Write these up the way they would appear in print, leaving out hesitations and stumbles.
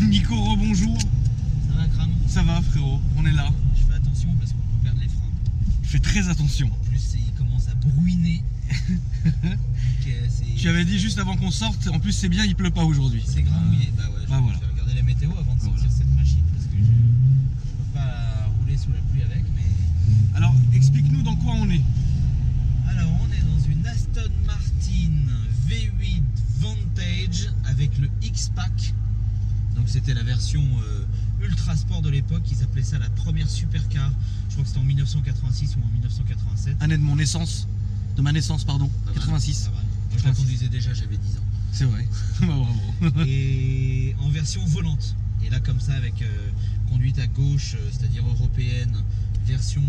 Nico, rebonjour. Ça va, Cram? Ça va, frérot, on est là. Je fais attention parce qu'on peut perdre les freins. Fais très attention. En plus, il commence à bruiner. Donc, Tu avais dit juste avant qu'on sorte, en plus c'est bien, il pleut pas aujourd'hui. c'est grand mouillé. Bah ouais, je voilà. vais regarder la météo avant de sortir Voilà. cette machine parce que je peux pas rouler sous la pluie avec. Mais Alors, explique-nous dans quoi on est. alors, on est dans une Aston Martin V8 Vantage avec le X-Pack. Donc c'était la version Ultra Sport de l'époque. Ils appelaient ça la première supercar. Je crois que c'était en 1986 ou en 1987. Année de mon naissance, de ma naissance, pardon, Pas mal, 86. pas mal. Moi je la conduisais déjà, j'avais 10 ans. C'est vrai. Bah, bravo. Et en version volante. Et là comme ça avec conduite à gauche, c'est-à-dire européenne, version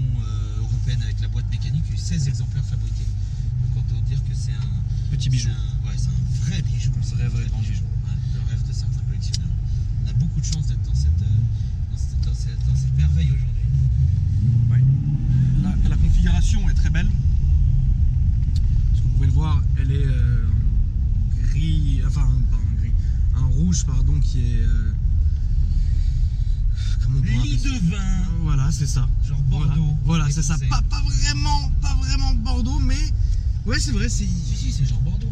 européenne avec la boîte mécanique, il y a eu 16 exemplaires fabriqués. Donc autant dire que c'est un Petit bijou. c'est un vrai bijou. C'est un vrai grand bijou. Ouais, le rêve de certains collectionneurs. On a beaucoup de chance d'être dans cette merveille aujourd'hui. Ouais. La configuration est très belle. Parce que vous pouvez le voir, elle est gris, enfin pas un gris, un rouge pardon qui est comment on pourrait appeler Lit ça ? de vin, Voilà, c'est ça. genre Bordeaux. Voilà, c'est ça. défoncé. Pas vraiment Bordeaux, mais ouais, c'est vrai, c'est Si, c'est genre Bordeaux.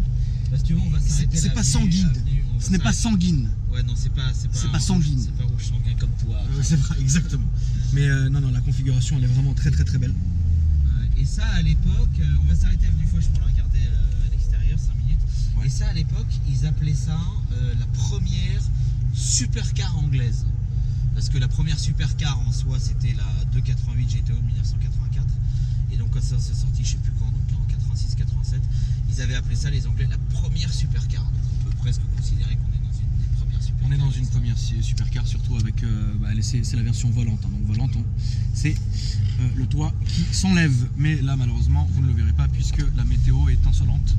Parce que tu vois, on va s'arrêter c'est là, pas avenue- sanguine. avenue- on va Ce n'est pas s'arrêter- sanguine. Ouais, non, c'est pas un sanguine. rouge, c'est pas rouge sanguin comme toi. C'est vrai, exactement. Mais non, la configuration, elle est vraiment très belle. Et ça, à l'époque, on va s'arrêter avenue Foch pour la regarder à l'extérieur, 5 minutes. Ouais. Et ça, à l'époque, ils appelaient ça la première supercar anglaise. Parce que la première supercar en soi, c'était la 288 GTO de 1984. Et donc, quand ça s'est sorti, je sais plus quand, donc en 86-87, ils avaient appelé ça, les Anglais, la première supercar. Donc, on peut presque considérer qu'on est dans une des premières supercars. On est dans une première supercar, surtout avec. C'est la version volante. Hein. Donc, volante, c'est le toit qui s'enlève. Mais là, malheureusement, vous ne le verrez pas puisque la météo est insolente.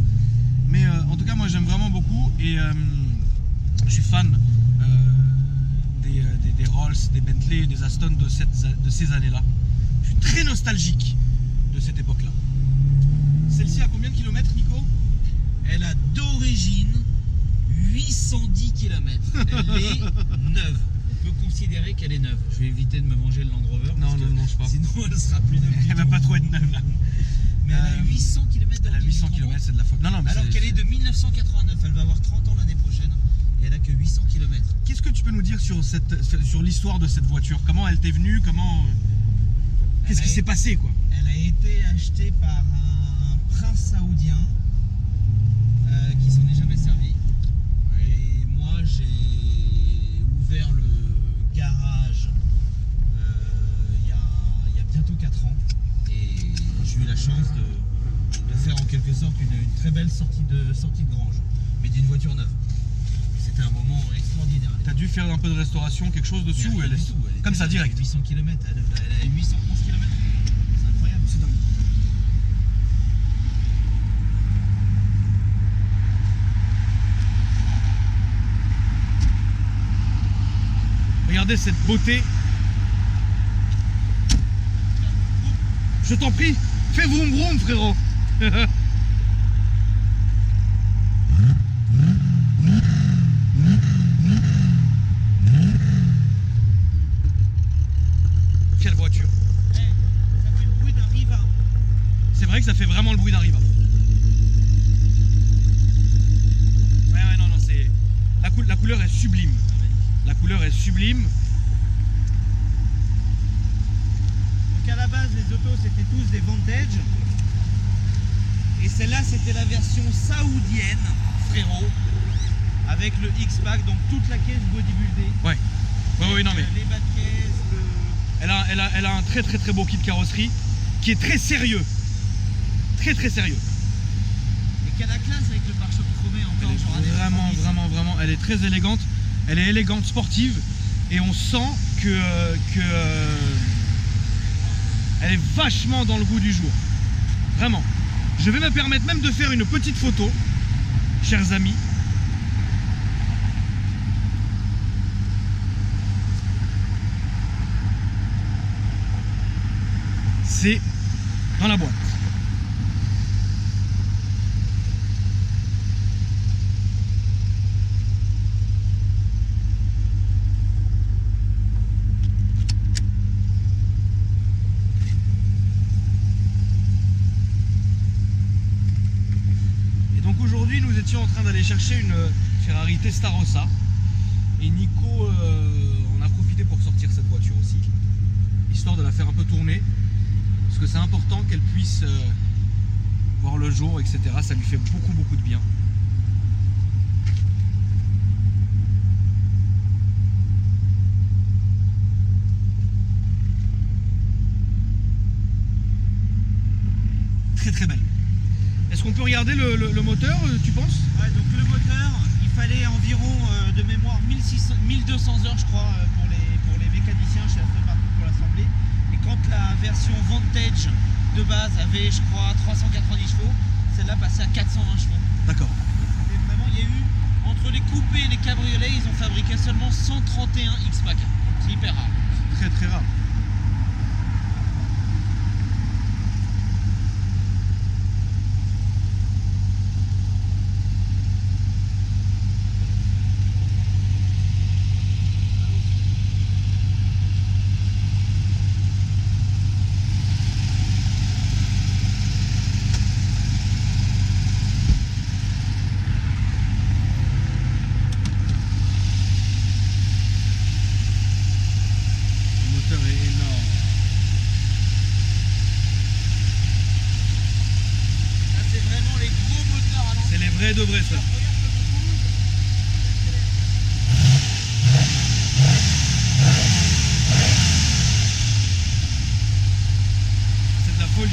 Mais en tout cas, moi, j'aime vraiment beaucoup. Et je suis fan des Rolls, des Bentley, des Aston de ces années-là. Je suis très nostalgique de cette époque-là. Celle-ci a combien de kilomètres, Nico ? Elle a d'origine 810 km. Elle est neuve. On peut considérer qu'elle est neuve. Je vais éviter de me manger le Land Rover. Non, parce non, que non, je pas. Sinon, elle sera plus neuve. du Elle va tout. pas trop être neuve là. Mais elle a 800 km Elle a 800 km, c'est de la faute. Non, mais Alors qu'elle est de 1989. Elle va avoir 30 ans l'année prochaine. Et elle a que 800 km. Qu'est-ce que tu peux nous dire sur l'histoire de cette voiture ? Comment elle t'est venue ? Qu'est-ce qui s'est passé, quoi ? Elle a été achetée par un prince saoudien qui s'en est jamais servi. Et moi, j'ai ouvert le garage il y a bientôt 4 ans. Et j'ai eu la chance de faire en quelque sorte une très belle sortie de grange, mais d'une voiture neuve. C'était un moment extraordinaire. T'as dû faire un peu de restauration, quelque chose dessus ou Rien elle du est tout, elle comme était ça, direct ? 800 km, elle a 811 km. C'est incroyable. C'est dingue. Regardez cette beauté. Je t'en prie, fais vroom vroom, frérot. Quelle voiture. Ça fait le bruit d'un Riva. C'est vrai que ça fait vraiment le bruit d'un Riva. Ouais, non, c'est... La couleur est sublime. La couleur est sublime. Donc à la base, les autos c'était tous des Vantage. Et celle-là c'était la version saoudienne, frérot. Avec le X-Pack, donc toute la caisse bodybuildée. Ouais. Oui, non mais... Les bas de caisse, Elle a un très beau kit carrosserie qui est très sérieux. Très sérieux. et qui a la classe avec le pare-choc chromé Elle encore. genre années 70. vraiment, elle est très élégante. Elle est élégante, sportive. Et on sent que elle est vachement dans le goût du jour. Vraiment. Je vais me permettre même de faire une petite photo, chers amis. C'est dans la boîte. train d'aller chercher une Ferrari Testarossa. Et Nico en a profité pour sortir cette voiture aussi, histoire de la faire un peu tourner. Parce que c'est important qu'elle puisse voir le jour, etc. Ça lui fait beaucoup de bien. Très belle. Est-ce qu'on peut regarder le moteur, tu penses? Ouais, donc le moteur, il fallait environ de mémoire 1200 heures je crois pour les mécaniciens chez Aston Martin pour l'assembler. Et quand la version Vantage de base avait je crois 390 chevaux, celle-là passait à 420 chevaux. D'accord. Et vraiment il y a eu, entre les coupés et les cabriolets, ils ont fabriqué seulement 131 X-Pac. C'est hyper rare. Très rare. De vrai ça. C'est de la folie.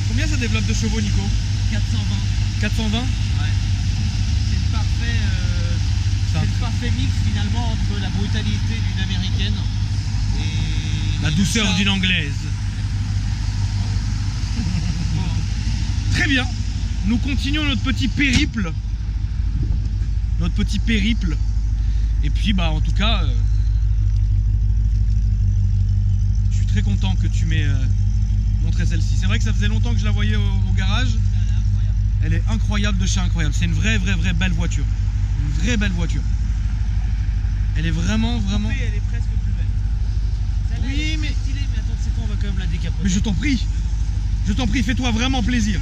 Combien ça développe de chevaux, Nico? 420. 420? Ouais. C'est le parfait. C'est le parfait mix finalement entre la brutalité d'une américaine et la douceur d'une anglaise. Très bien. Nous continuons notre petit périple. Et puis bah en tout cas, je suis très content que tu m'aies montré celle-ci. C'est vrai que ça faisait longtemps que je la voyais au garage. Elle est incroyable de chez incroyable. C'est une vraie belle voiture. Une vraie belle voiture. Elle est vraiment. Elle est presque plus belle. Oui, mais stylée, mais attends, c'est quoi, on va quand même la décapoter. Mais je t'en prie, fais-toi vraiment plaisir.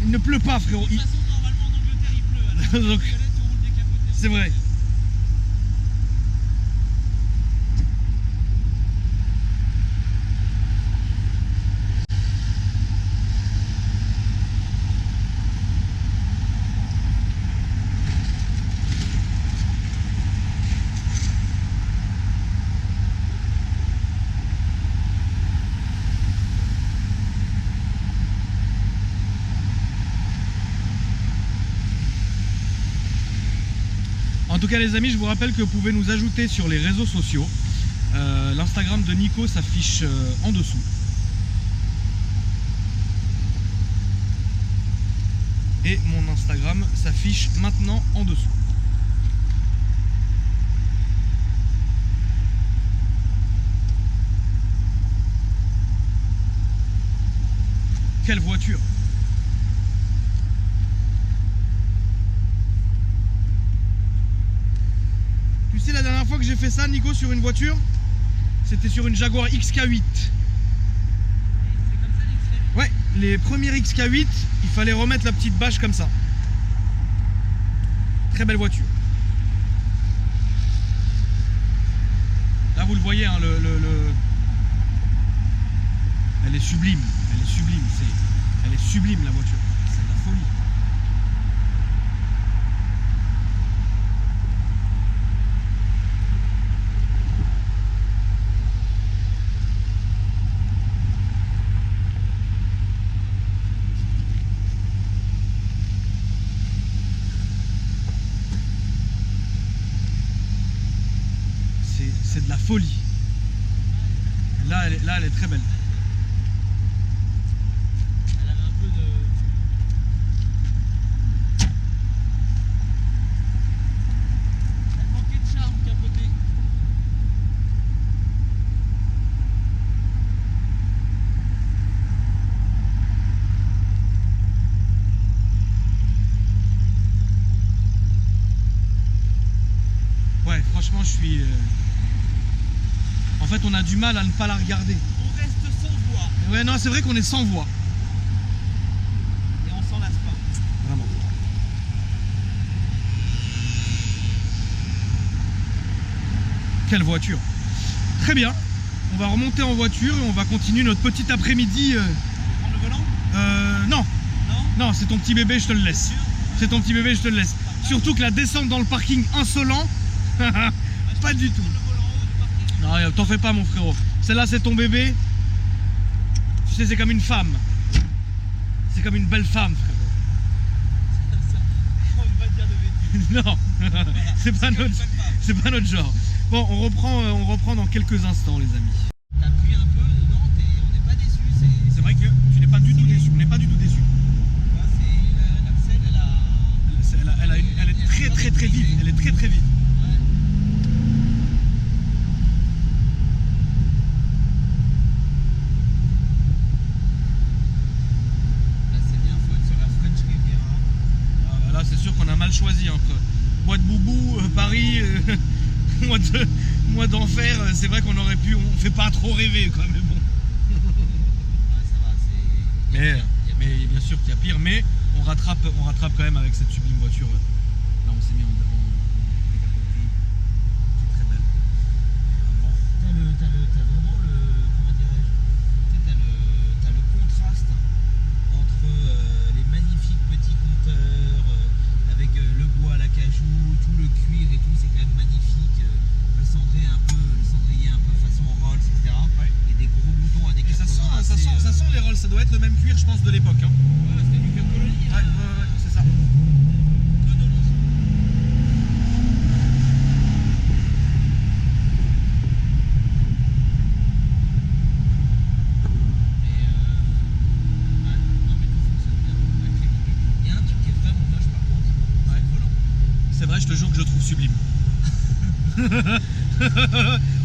Il ne pleut pas, frérot. De toute façon, normalement en Angleterre il pleut. Alors, Donc, c'est vrai. En tout cas les amis, je vous rappelle que vous pouvez nous ajouter sur les réseaux sociaux. L'Instagram de Nico s'affiche en dessous. Et mon Instagram s'affiche maintenant en dessous. Quelle voiture! Tu sais, la dernière fois que j'ai fait ça, Nico, sur une voiture, c'était sur une Jaguar XK8. C'est comme ça l'XK8? Ouais, les premiers XK8, il fallait remettre la petite bâche comme ça. Très belle voiture. Là, vous le voyez, hein, elle est sublime. Elle est sublime. Elle est sublime, la voiture. C'est de la folie. C'est de la folie. Là, elle est très belle. Elle avait un peu de... Elle manquait de charme capotée. Ouais, franchement, suis... En fait, on a du mal à ne pas la regarder. On reste sans voix Ouais, non, c'est vrai qu'on est sans voix. et on s'en lasse pas. Vraiment. Quelle voiture. Très bien. On va remonter en voiture et on va continuer notre petit après-midi. Prends le volant? Non, Non? non, c'est ton petit bébé, je te le laisse. Sûr? C'est ton petit bébé, je te le laisse. Surtout que la descente dans le parking insolent, pas du tout. Le volant haut du parking? Non, t'en fais pas mon frérot. Celle-là c'est ton bébé. Tu sais, c'est comme une femme. C'est comme une belle femme, On va dire de bêtises. frérot. Non, c'est pas notre genre. Bon, on reprend dans quelques instants, les amis. T'appuies un peu dedans, on n'est pas déçu. C'est vrai que tu n'es pas du tout déçu. On n'est pas du tout déçu. L'Axel, Elle est très très très vive. Elle est très très vive. Ouais. Là c'est bien, faut être sur la French Riviera. Ah, bah là, c'est sûr qu'on a mal choisi. Hein. Mois de boubou, Paris, mois d'enfer. C'est vrai qu'on aurait pu. On fait pas trop rêver, quoi. Mais bon. Ouais, ça va, c'est. Mais bien sûr qu'il y a pire. Mais on rattrape quand même avec cette sublime voiture. Là, on s'est mis en décapoté. C'est très belle. Vraiment. T'as vraiment le. Comment dirais-je? Tu sais, t'as le contraste entre les magnifiques petits compteurs, avec le bois, la cajou, tout le cuir et tout, c'est quand même magnifique. Le cendrier un peu façon Rolls, etc. Ouais. Et des gros boutons à des Et ça 80. sent les Rolls. Ça doit être le même cuir, je pense, de l'époque. Hein. Ouais, c'était du cuir colonie. Ouais, c'est ça. Que de l'os. Non mais tout fonctionne bien, la clé mobile. Il y a un truc qui est vraiment moche par contre, c'est le volant. C'est vrai, je te jure que je le trouve sublime.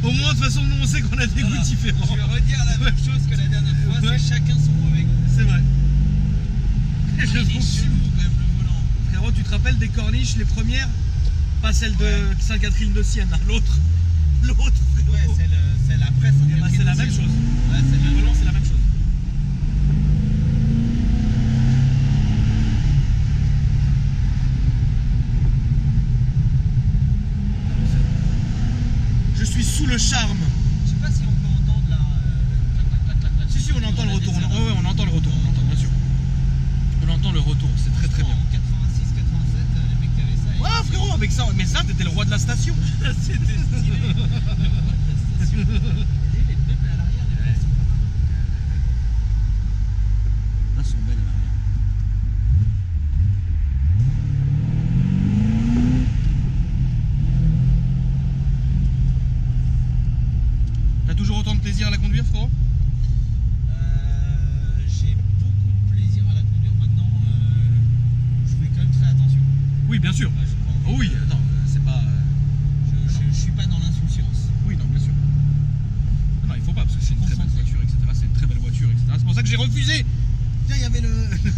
Au moins, de toute façon, nous on sait qu'on a des goûts différents. Je vais redire la même chose que la dernière fois, Ouais. c'est chacun son mauvais goût. C'est vrai. Je Il le est trouve chelou sublime. quand même le volant. Frérot, tu te rappelles des corniches, les premières? Pas celle de Ouais. Sainte-Catherine de Sienne, hein, l'autre. L'autre, Ouais, frérot. celle après Eh ben, c'est la même chose. Ouais, c'est Le la même volant, c'est la même chose. Je suis sous le charme. Je sais pas si on peut entendre la. Clac. Si, on entend le retour. Ouais, on entend le retour. On entend, bien sûr. On entend le retour, c'est très très bien. En 86, 87, les mecs qui avaient ça. Ouais, frérot, avec ça, mais ça, t'étais le roi de la station. C'était stylé. Le roi de la station. Et les pneus à l'arrière, les pneus sont pas mal. Là, elles sont belles à l'arrière. T'as toujours autant de plaisir à la conduire, frérot? J'ai beaucoup de plaisir à la conduire. Maintenant, je fais quand même très attention. Oui, bien sûr. Là, j'ai pas envie Oh oui, de- attends, c'est pas... Je suis pas dans l'insouciance. Oui, non, bien sûr. Non, il faut pas, parce que c'est une très belle Concentré. voiture, etc. C'est une très belle voiture, etc. C'est pour ça que j'ai refusé. Tiens, il y avait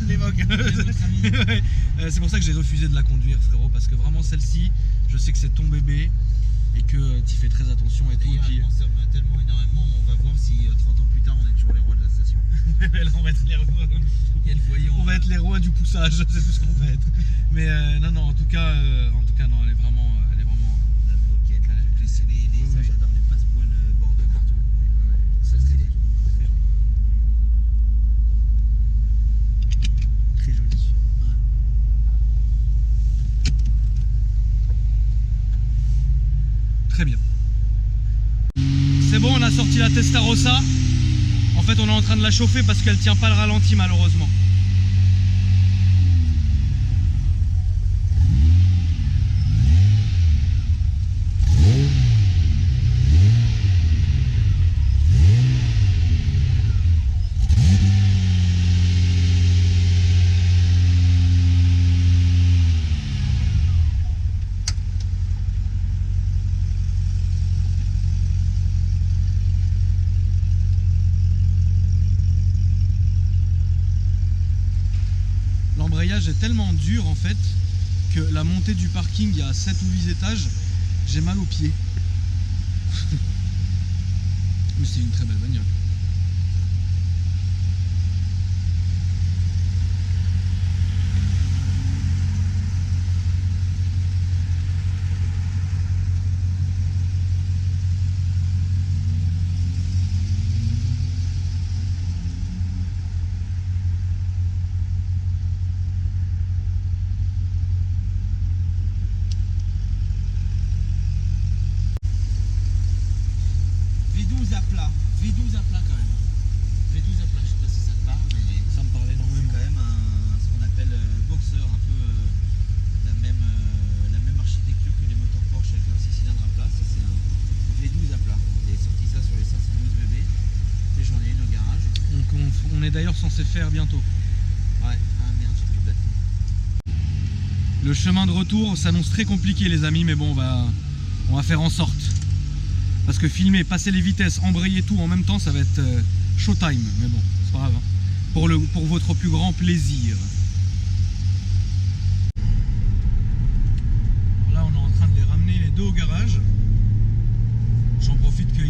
l'évoque. notre ami. Ouais. C'est pour ça que j'ai refusé de la conduire, frérot, parce que vraiment celle-ci, je sais que c'est ton bébé et que tu fais très attention et tout. Et D'ailleurs, puis elle consomme tellement énormément, on va voir si 30 ans plus tard, on est toujours les rois de la station. là, on va être les rois. Il y a le voyant. On va être les rois du poussage, c'est tout ce qu'on va être. Mais non, en tout cas, non, elle est vraiment. La moquette, ça Oui. j'adore, les passepoils bordeux partout. Ça stylé. Très joli. Très bien. C'est bon, on a sorti la Testarossa. En fait, on est en train de la chauffer parce qu'elle tient pas le ralenti malheureusement. L'embrayage est tellement dur en fait que la montée du parking, il y a 7 ou 8 étages, j'ai mal aux pieds. plus, c'est une très belle bagnole. V12 à plat. V12 à plat quand même. V12 à plat, je sais pas si ça te parle, mais ça me parlait C'est énormément. quand même ce qu'on appelle boxer, un peu la même architecture que les moteurs Porsche avec leur 6 cylindres à plat. Ça, c'est un V12 à plat. J'ai sorti ça sur les 512 BB. Et j'en ai une au garage. Donc on est d'ailleurs censé faire bientôt. Ouais, ah merde, j'ai plus de batterie. Le chemin de retour s'annonce très compliqué les amis, mais bon on va faire en sorte. Parce que filmer, passer les vitesses, embrayer tout en même temps, ça va être showtime. Mais bon, c'est pas grave. Hein. Pour votre plus grand plaisir. Là on est en train de les ramener les deux au garage. J'en profite que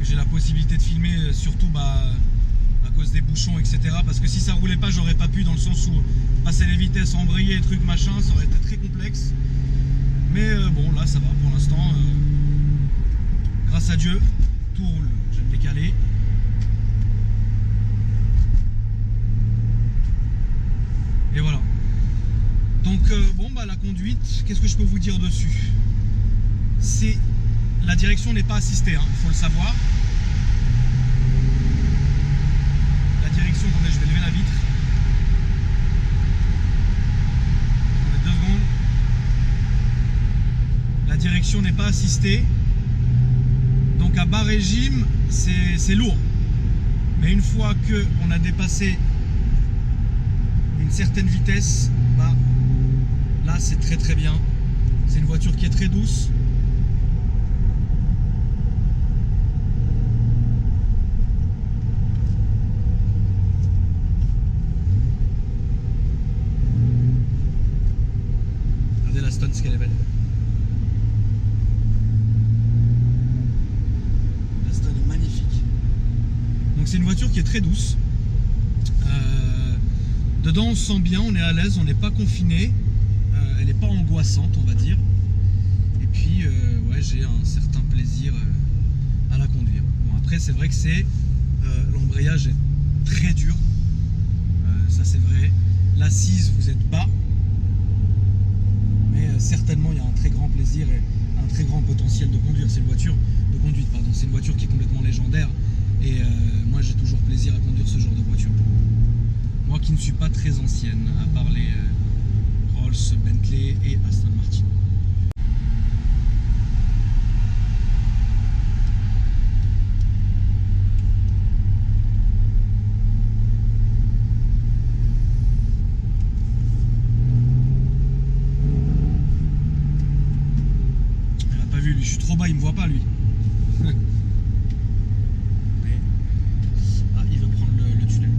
j'ai la possibilité de filmer, surtout à cause des bouchons, etc. Parce que si ça roulait pas, j'aurais pas pu, dans le sens où passer les vitesses, embrayer, trucs machin, ça aurait été très complexe. Mais bon, là ça va pour l'instant. Grâce à Dieu, tout roule. Je vais me décaler. Et voilà. Donc bon, la conduite, qu'est-ce que je peux vous dire dessus? La direction n'est pas assistée, hein, il faut le savoir. La direction, attendez, je vais lever la vitre. Attendez 2 secondes. La direction n'est pas assistée. Donc à bas régime, c'est lourd. Mais une fois qu'on a dépassé une certaine vitesse, là c'est très très bien. C'est une voiture qui est très douce. Regardez la Stone, ce qu'elle est belle. La Stone est magnifique. Donc c'est une voiture qui est très douce. Dedans on se sent bien, on est à l'aise, on n'est pas confiné. Elle n'est pas angoissante, on va dire. Et puis ouais, j'ai un certain plaisir à la conduire. Bon, après c'est vrai que l'embrayage est très dur. Ça c'est vrai. L'assise, vous êtes bas. Mais certainement il y a un très grand plaisir et un très grand potentiel de conduire. C'est une voiture de conduite, pardon. C'est une voiture qui est complètement légendaire. Et moi j'ai toujours plaisir à conduire ce genre de voiture. Moi qui ne suis pas très ancienne, à part les Rolls, Bentley et Aston Martin. Elle a pas vu lui, je suis trop bas, il me voit pas lui. Il veut prendre le tunnel.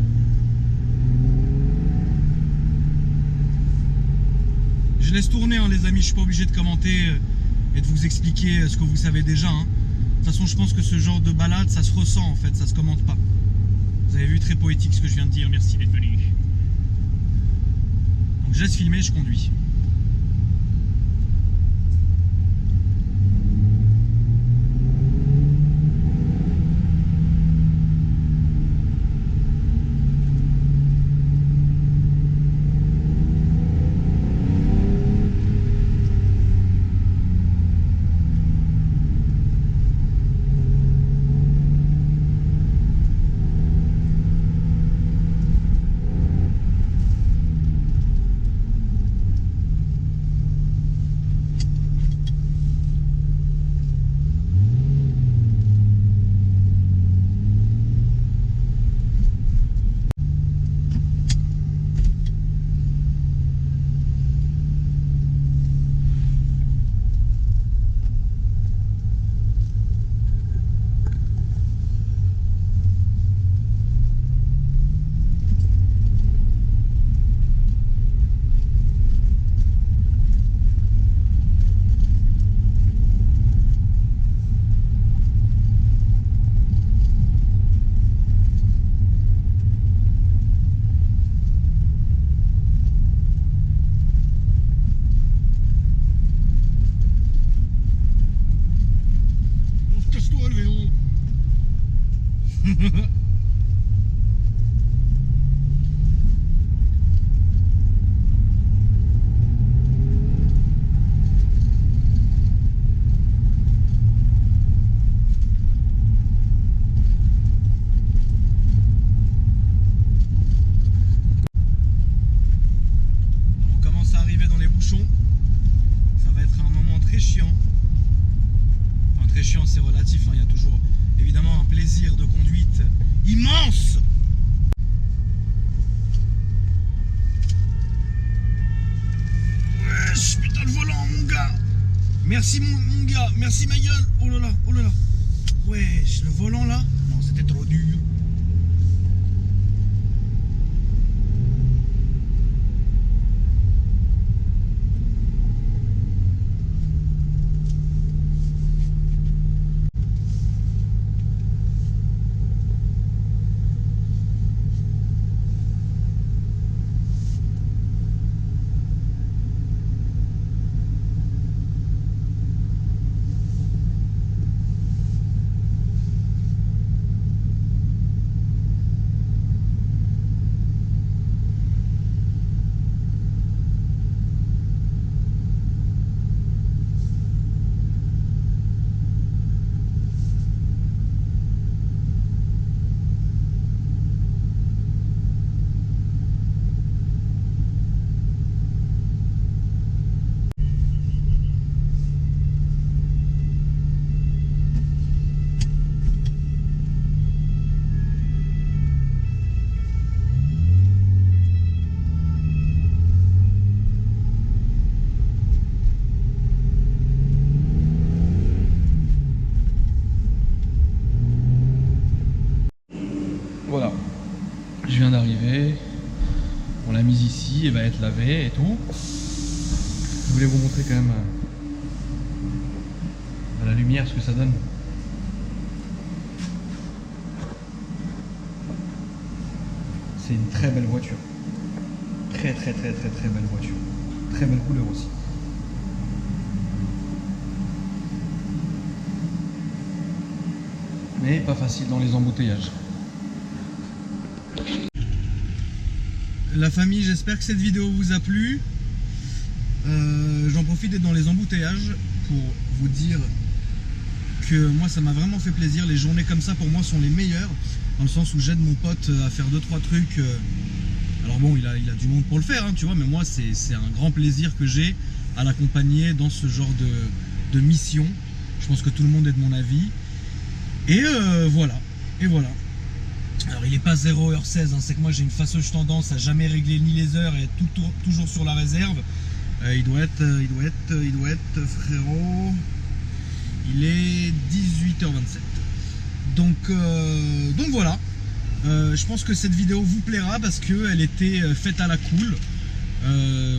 Je laisse tourner hein, les amis, je suis pas obligé de commenter et de vous expliquer ce que vous savez déjà. Hein. De toute façon je pense que ce genre de balade ça se ressent en fait, ça se commente pas. Vous avez vu, très poétique ce que je viens de dire, merci d'être venu. Donc je laisse filmer, je conduis. On commence à arriver dans les bouchons. Ça va être un moment très chiant. Enfin, très chiant, c'est relatif, hein. Il y a toujours évidemment un plaisir de conduite immense. Wesh, putain le volant mon gars. Merci mon gars, merci ma gueule. Oh là là, oh là là. Wesh, le volant là. Non, c'était trop dur. Voilà, je viens d'arriver, on l'a mise ici, elle va être lavée et tout. Je voulais vous montrer quand même à la lumière ce que ça donne. C'est une très belle voiture, très belle voiture, très belle couleur aussi. Mais pas facile dans les embouteillages. La famille, j'espère que cette vidéo vous a plu. J'en profite d'être dans les embouteillages pour vous dire que moi ça m'a vraiment fait plaisir. Les journées comme ça pour moi sont les meilleures, dans le sens où j'aide mon pote à faire 2-3 trucs. Alors bon, il a du monde pour le faire, hein, tu vois, mais moi c'est un grand plaisir que j'ai à l'accompagner dans ce genre de mission. Je pense que tout le monde est de mon avis. Et voilà. Alors il n'est pas 0h16, hein, c'est que moi j'ai une fâcheuse tendance à jamais régler ni les heures et être toujours sur la réserve. Il doit être frérot, il est 18h27. Donc voilà, je pense que cette vidéo vous plaira parce qu'elle était faite à la cool.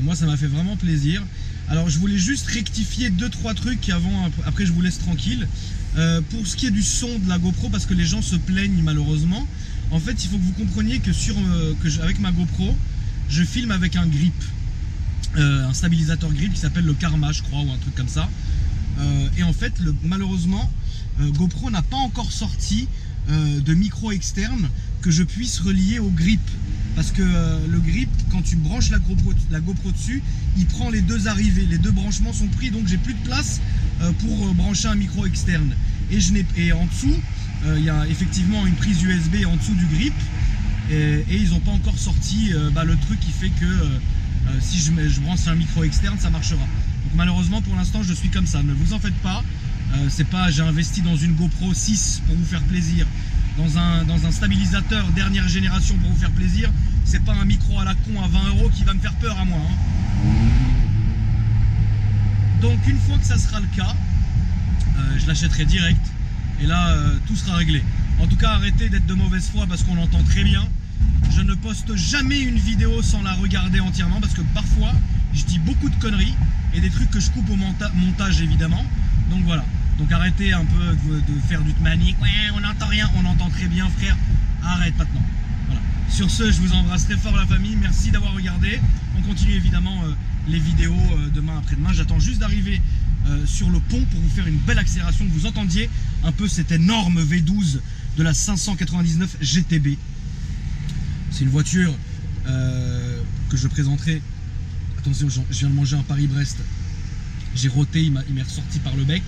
Moi ça m'a fait vraiment plaisir. Alors je voulais juste rectifier 2-3 trucs après je vous laisse tranquille. Pour ce qui est du son de la GoPro, parce que les gens se plaignent malheureusement, en fait il faut que vous compreniez que avec ma GoPro je filme avec un grip, un stabilisateur grip qui s'appelle le Karma je crois, ou un truc comme ça. Et en fait malheureusement GoPro n'a pas encore sorti de micro externe que je puisse relier au grip, parce que le grip, quand tu branches la GoPro dessus, il prend les deux arrivées, les deux branchements sont pris, donc j'ai plus de place pour brancher un micro externe. Et en dessous il y a effectivement une prise USB en dessous du grip, et ils n'ont pas encore sorti le truc qui fait que si je branche un micro externe ça marchera. Donc malheureusement pour l'instant je suis comme ça, ne vous en faites pas. C'est pas j'ai investi dans une GoPro 6 pour vous faire plaisir, dans un stabilisateur dernière génération pour vous faire plaisir. C'est pas un micro à la con à 20 € qui va me faire peur à moi, hein. Donc une fois que ça sera le cas, je l'achèterai direct et là tout sera réglé. En tout cas arrêtez d'être de mauvaise foi parce qu'on l'entend très bien. Je ne poste jamais une vidéo sans la regarder entièrement, parce que parfois je dis beaucoup de conneries et des trucs que je coupe au montage évidemment. Donc voilà, donc arrêtez un peu de faire du manique. Ouais, on n'entend rien, on entend très bien frère, arrête maintenant. Voilà. Sur ce, je vous embrasse très fort la famille, merci d'avoir regardé. On continue évidemment les vidéos demain après-demain. J'attends juste d'arriver sur le pont pour vous faire une belle accélération, que vous entendiez un peu cette énorme V12 de la 599 GTB. C'est une voiture que je présenterai. Attention, je viens de manger un Paris-Brest. J'ai roté, il m'est ressorti par le bec.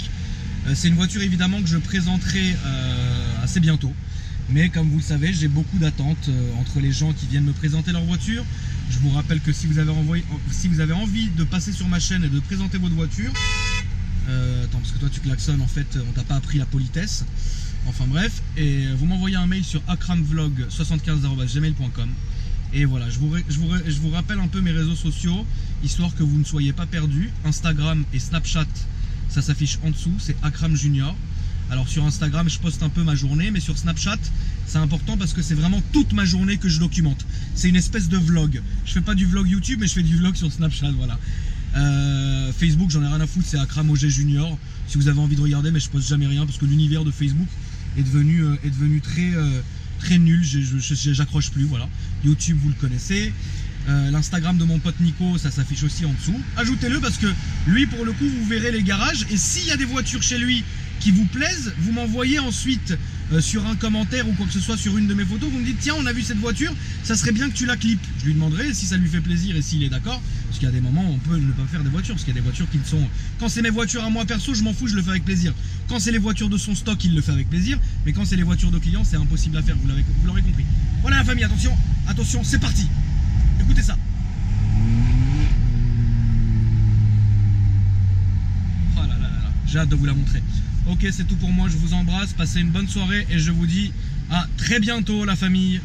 C'est une voiture évidemment que je présenterai assez bientôt. Mais comme vous le savez, j'ai beaucoup d'attentes entre les gens qui viennent me présenter leur voiture. Je vous rappelle que si vous avez envie de passer sur ma chaîne et de présenter votre voiture, attends, parce que toi tu klaxonnes, en fait, on t'a pas appris la politesse. Enfin bref, et vous m'envoyez un mail sur akramvlog75@gmail.com. Et voilà, je vous rappelle un peu mes réseaux sociaux, histoire que vous ne soyez pas perdus. Instagram et Snapchat, ça s'affiche en dessous, c'est Akram Junior. Alors sur Instagram, je poste un peu ma journée, mais sur Snapchat, c'est important parce que c'est vraiment toute ma journée que je documente. C'est une espèce de vlog. Je fais pas du vlog YouTube, mais je fais du vlog sur Snapchat, voilà. Facebook, j'en ai rien à foutre, c'est Akram OG Junior. Si vous avez envie de regarder, mais je poste jamais rien parce que l'univers de Facebook est devenu très nul. J'accroche plus, voilà. YouTube, vous le connaissez. L'Instagram de mon pote Nico, ça s'affiche aussi en dessous. Ajoutez-le parce que lui, pour le coup, vous verrez les garages. Et s'il y a des voitures chez lui qui vous plaisent, vous m'envoyez ensuite sur un commentaire ou quoi que ce soit sur une de mes photos, vous me dites tiens, on a vu cette voiture, ça serait bien que tu la clips. Je lui demanderai si ça lui fait plaisir et s'il est d'accord, parce qu'il y a des moments où on peut ne pas faire des voitures, parce qu'il y a des voitures qui ne sont... Quand c'est mes voitures à moi perso, je m'en fous, je le fais avec plaisir. Quand c'est les voitures de son stock, il le fait avec plaisir, mais quand c'est les voitures de clients, c'est impossible à faire, vous l'aurez compris. Voilà la famille, attention, attention, c'est parti. Écoutez ça. Oh là là là là, j'ai hâte de vous la montrer. Ok, c'est tout pour moi, je vous embrasse, passez une bonne soirée et je vous dis à très bientôt la famille.